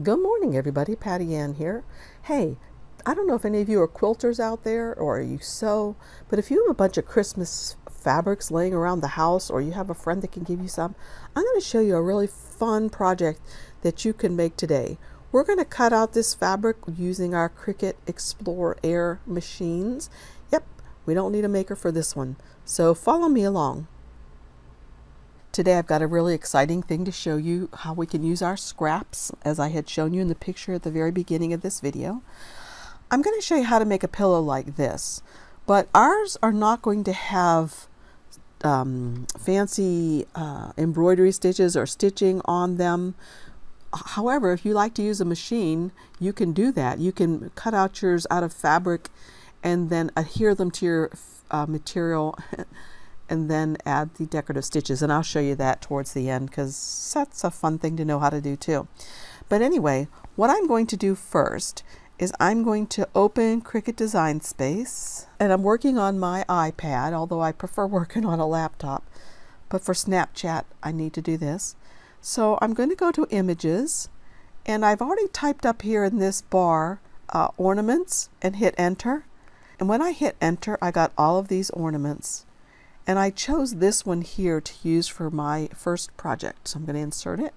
Good morning, everybody. Patty Ann here. Hey, I don't know if any of you are quilters out there or you sew, but if you have a bunch of Christmas fabrics laying around the house or you have a friend that can give you some, I'm going to show you a really fun project that you can make today. We're going to cut out this fabric using our Cricut Explore Air machines. Yep, we don't need a maker for this one. So follow me along. Today I've got a really exciting thing to show you how we can use our scraps, as I had shown you in the picture at the very beginning of this video. I'm going to show you how to make a pillow like this, but ours are not going to have fancy embroidery stitches or stitching on them. However, if you like to use a machine, you can do that. You can cut out yours out of fabric and then adhere them to your material and then add the decorative stitches, and I'll show you that towards the end because that's a fun thing to know how to do too. But anyway, what I'm going to do first is I'm going to open Cricut Design Space, and I'm working on my iPad, although I prefer working on a laptop, but for Snapchat I need to do this. So I'm going to go to Images, and I've already typed up here in this bar ornaments and hit enter, and when I hit enter I got all of these ornaments. And I chose this one here to use for my first project. So I'm going to insert it.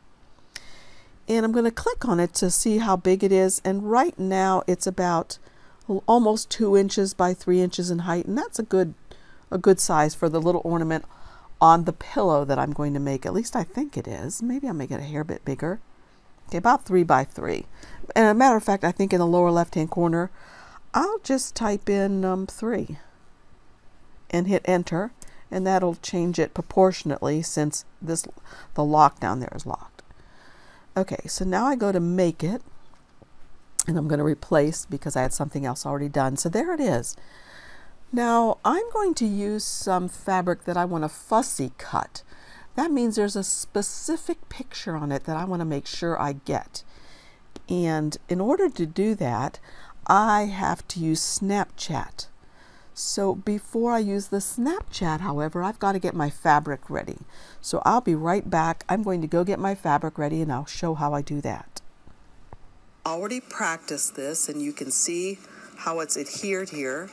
And I'm going to click on it to see how big it is. And right now it's about almost 2 inches by 3 inches in height. And that's a good size for the little ornament on the pillow that I'm going to make. At least I think it is. Maybe I'll make it a hair bit bigger. Okay, about 3 by 3. And as a matter of fact, I think in the lower left-hand corner, I'll just type in 3 and hit enter. And that'll change it proportionately since the lock down there is locked. Okay, so now I go to make it, and I'm going to replace because I had something else already done. So there it is. Now I'm going to use some fabric that I want to fussy cut. That means there's a specific picture on it that I want to make sure I get. And in order to do that, I have to use Snapchat. So before I use the Snapchat, however, I've got to get my fabric ready. So I'll be right back. I'm going to go get my fabric ready and I'll show how I do that. Already practiced this and you can see how it's adhered here.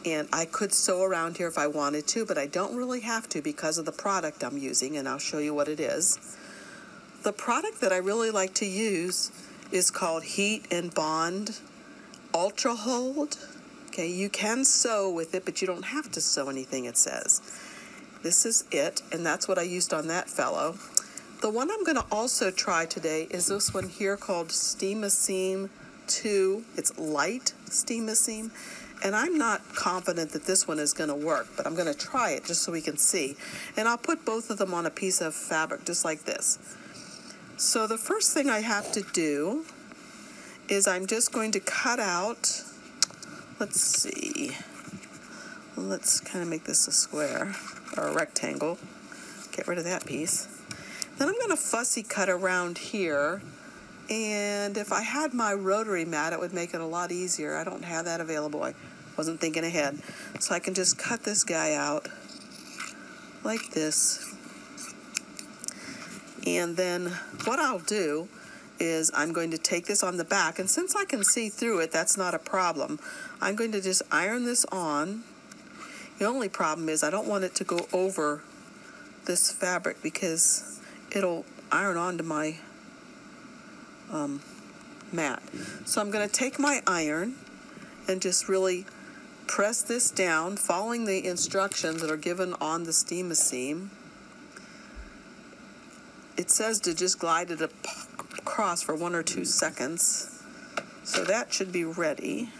And I could sew around here if I wanted to, but I don't really have to because of the product I'm using, and I'll show you what it is. The product that I really like to use is called Heat and Bond Ultra Hold. Okay, you can sew with it, but you don't have to sew anything, it says. This is it, and that's what I used on that fellow. The one I'm going to also try today is this one here called Steam-A-Seam 2. It's light Steam-A-Seam, and I'm not confident that this one is going to work, but I'm going to try it just so we can see. And I'll put both of them on a piece of fabric just like this. So the first thing I have to do is I'm just going to cut out. Let's see, let's kind of make this a square or a rectangle. Get rid of that piece. Then I'm going to fussy cut around here, and if I had my rotary mat it would make it a lot easier. I don't have that available. I wasn't thinking ahead. So I can just cut this guy out like this. And then what I'll do is I'm going to take this on the back, and since I can see through it, that's not a problem. I'm going to just iron this on. The only problem is I don't want it to go over this fabric because it'll iron onto my mat. So I'm going to take my iron and just really press this down, following the instructions that are given on the Steam-A-Seam. It says to just glide it across for 1 or 2 seconds. So that should be ready.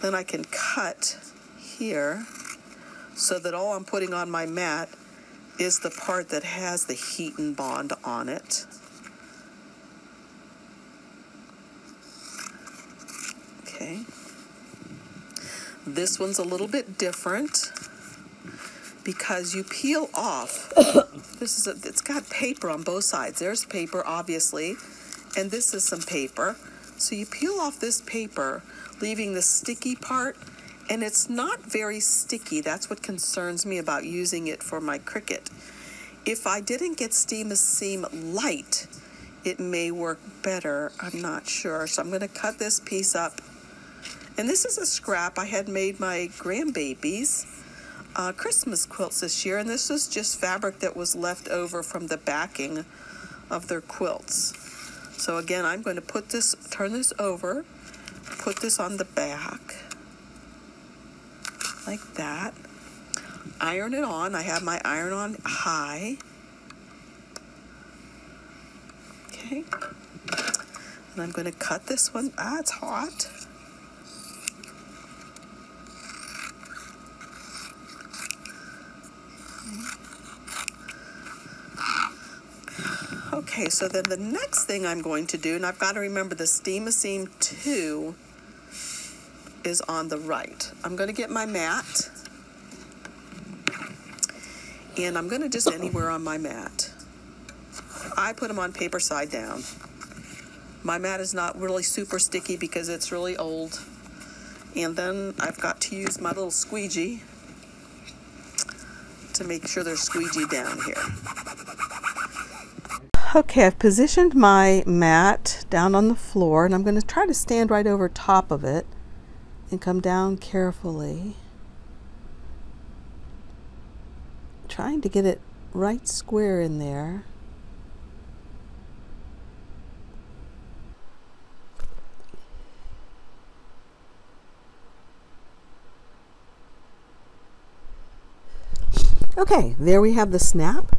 Then I can cut here so that all I'm putting on my mat is the part that has the heat and bond on it. Okay. This one's a little bit different because you peel off. It's got paper on both sides. There's paper, obviously, and this is some paper. So you peel off this paper, leaving the sticky part, and it's not very sticky. That's what concerns me about using it for my Cricut. If I didn't get Steam-A-Seam light, it may work better. I'm not sure. So I'm going to cut this piece up. And this is a scrap. I had made my grandbabies Christmas quilts this year, and this was just fabric that was left over from the backing of their quilts. So again, I'm going to put this, turn this over, put this on the back like that. Iron it on. I have my iron on high. Okay. And I'm going to cut this one. It's hot. Okay, so then the next thing I'm going to do, and I've got to remember the Steam Seam 2 is on the right. I'm going to get my mat, and I'm going to just anywhere on my mat. I put them on paper side down. My mat is not really super sticky because it's really old. And then I've got to use my little squeegee to make sure they're squeegee down here. Okay, I've positioned my mat down on the floor, and I'm going to try to stand right over top of it and come down carefully, trying to get it right square in there. Okay, there we have the snap.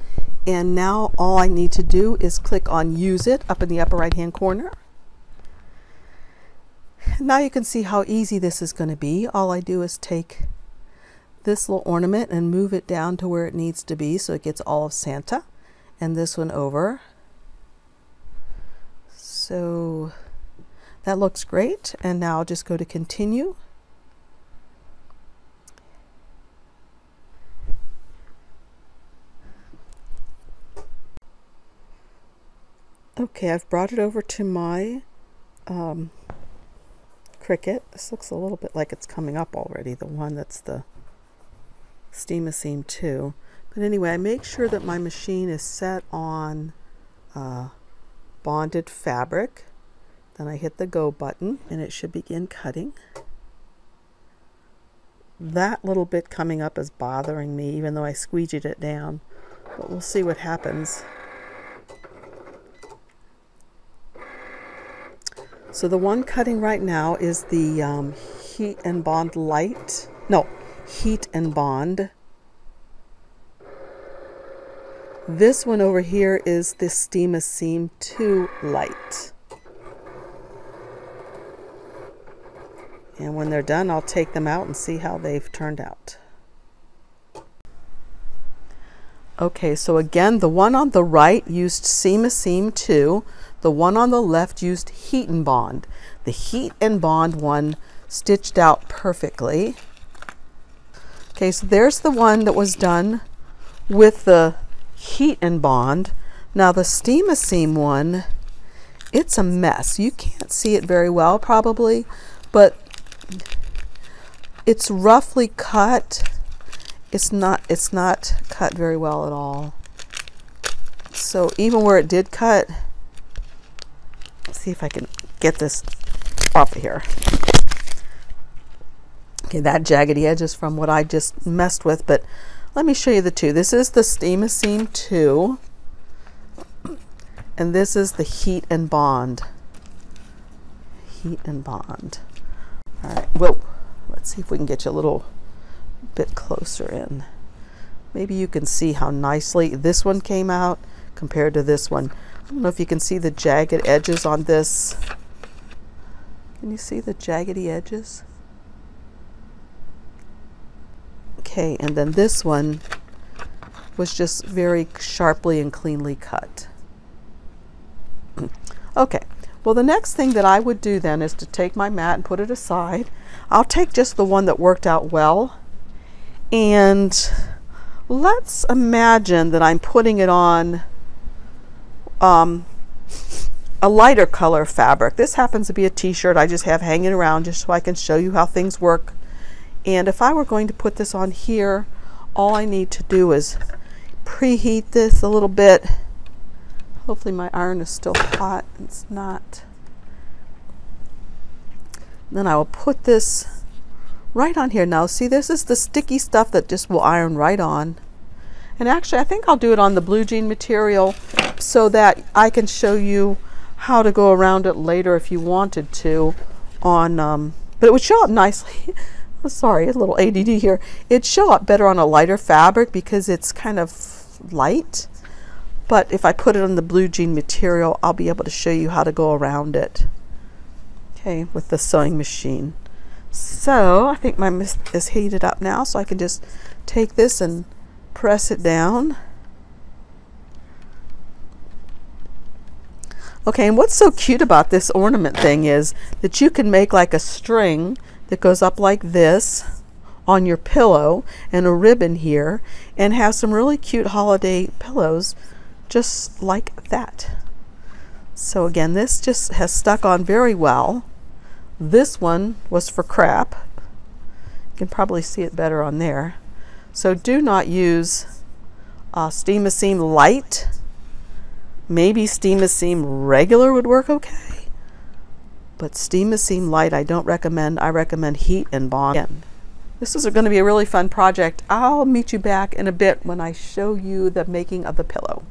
And now all I need to do is click on Use It up in the upper right hand corner. Now you can see how easy this is going to be. All I do is take this little ornament and move it down to where it needs to be so it gets all of Santa, and this one over. So that looks great, and now I'll just go to Continue. Okay, I've brought it over to my Cricut. This looks a little bit like it's coming up already, the one that's the Steam Seam 2. But anyway, I make sure that my machine is set on bonded fabric. Then I hit the Go button, and it should begin cutting. That little bit coming up is bothering me, even though I squeegeed it down. But we'll see what happens. So the one cutting right now is the Heat and Bond Light. No, Heat and Bond. This one over here is the Steam Seam 2 Light. And when they're done, I'll take them out and see how they've turned out. Okay, so again, the one on the right used Steam Seam 2. The one on the left used Heat and Bond. The Heat and Bond one stitched out perfectly. Okay, so there's the one that was done with the Heat and Bond. Now the Steam Seam one, it's a mess. You can't see it very well probably, but it's roughly cut. It's not cut very well at all. So even where it did cut, let's see if I can get this off of here. Okay, that jaggedy edge is from what I just messed with, but let me show you the two. This is the Steam Seam 2, and this is the Heat and Bond. Heat and Bond. All right, whoa, let's see if we can get you a little bit closer in. Maybe you can see how nicely this one came out compared to this one. I don't know if you can see the jagged edges on this. Can you see the jaggedy edges? Okay, and then this one was just very sharply and cleanly cut. Okay, well the next thing that I would do then is to take my mat and put it aside. I'll take just the one that worked out well, and let's imagine that I'm putting it on a lighter color fabric. This happens to be a t-shirt I just have hanging around just so I can show you how things work. And if I were going to put this on here, all I need to do is preheat this a little bit. Hopefully my iron is still hot. It's not. Then I will put this right on here. Now see, this is the sticky stuff that just will iron right on. And actually I think I'll do it on the blue jean material so that I can show you how to go around it later if you wanted to on, but it would show up nicely. Sorry, a little ADD here. It'd show up better on a lighter fabric because it's kind of light. But if I put it on the blue jean material, I'll be able to show you how to go around it. Okay, with the sewing machine. So I think my mist is heated up now, so I can just take this and press it down. Okay, and what's so cute about this ornament thing is that you can make like a string that goes up like this on your pillow and a ribbon here and have some really cute holiday pillows just like that. So again, this just has stuck on very well. This one was for crap. You can probably see it better on there. So do not use Steam-A-Seam Light. Maybe Steam-A-Seam Regular would work okay. But Steam-A-Seam Light I don't recommend. I recommend Heat and Bond. Again, this is going to be a really fun project. I'll meet you back in a bit when I show you the making of the pillow.